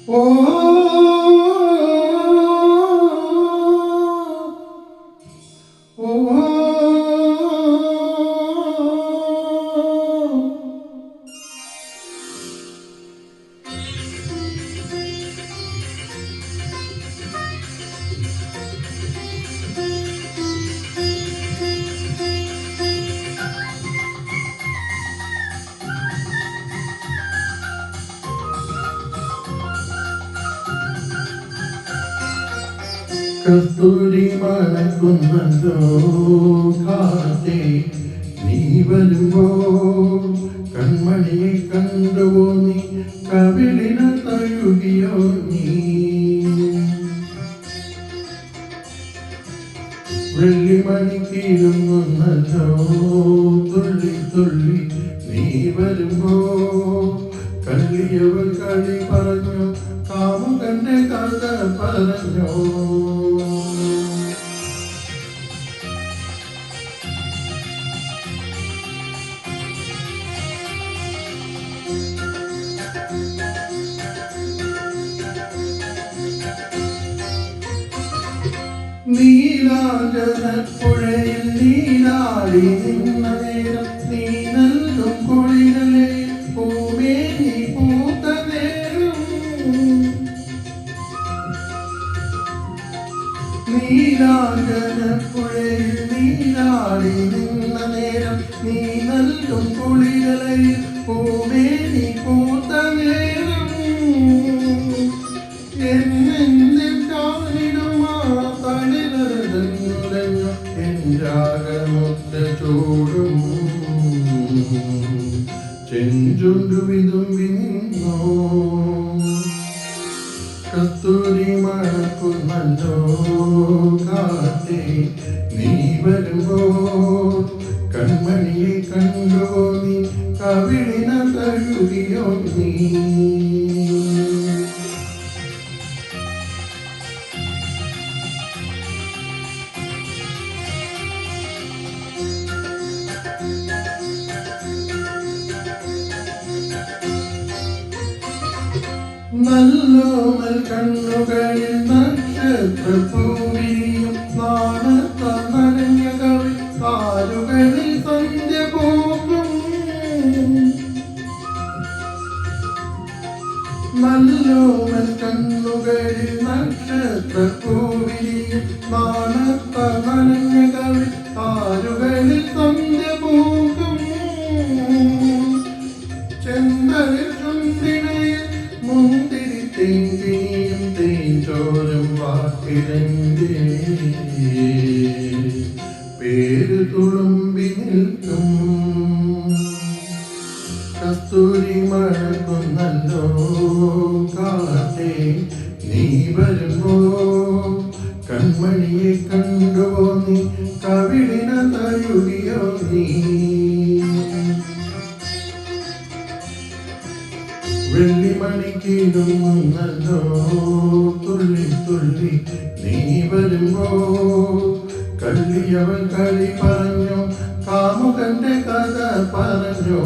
ഓ ഓ കസ്തൂരി മണക്കുന്നല്ലോ കാറ്റേ നീ വരുമ്പോ കൺമണിയെ കണ്ടുവോ നീ കവിളിന തഴുകിയോ നീ വെള്ളിമണിക്കിരുന്നല്ലോ തുള്ളി തുള്ളി നീ വരുമ്പോ കല്ലിയവൾ കളി പറഞ്ഞു കാമുകന്റെ കഥ പറഞ്ഞോ നീലാജനപ്പുഴയിൽ നീലാടി നിന്ന നേരം നീ നൽകും കുളിരലെ പൂമേനി പൂത്ത നേരം നീലാജനപ്പുഴയിൽ നീലാടി നിന്ന നേരം നീ നൽകും കുളിരലെ പൂമേനി പൂത്ത നേരം എന്നെന്തിൽ കാണിടുമാ രാഗമൊത്ത ചൂടും ചെഞ്ചുണ്ടു വിതുമ്പി നിന്നോ കസ്തൂരി മണക്കുന്നല്ലോ കാറ്റേ നീ വരുമ്പോ കൺമണിയെ കണ്ടുവോ നീ കവിളിന തഴുകിയോ നീ നല്ലോമൽ കണ്ണുകളിൽ നക്ഷത്രപ്പൂവിരിയും നാണത്ത നനഞ്ഞ കവി കാലുകളിൽ സന്ധ്യ പോകും നല്ലോമൽ കണ്ണുകളിൽ നക്ഷത്രപ്പൂവിരിയും നാണത്ത നനഞ്ഞ കവി കാലുകളിൽ സന്ധ്യ പോകും ചെന്തലിൽ ചുണ്ടിനയിൽ മുന്തിരി തേങ്കിനിയും തേഞ്ചോരും വാക്കിലെന്റെ പേര് തുളുമ്പി നിൽക്കും കസ്തൂരി മണക്കുന്നല്ലോ കാറ്റേ നീ വരുമ്പോ കൺമണിയെ കണ്ടുവോ നീ കവിളിന തഴുകിയോ നീ വെള്ളിമണിക്കിടുന്നല്ലോ തുള്ളി തുള്ളി നീ വരുമ്പോ കല്ലിയവൾ കളി പറഞ്ഞു കാമുകന്റെ കഥ പറഞ്ഞോ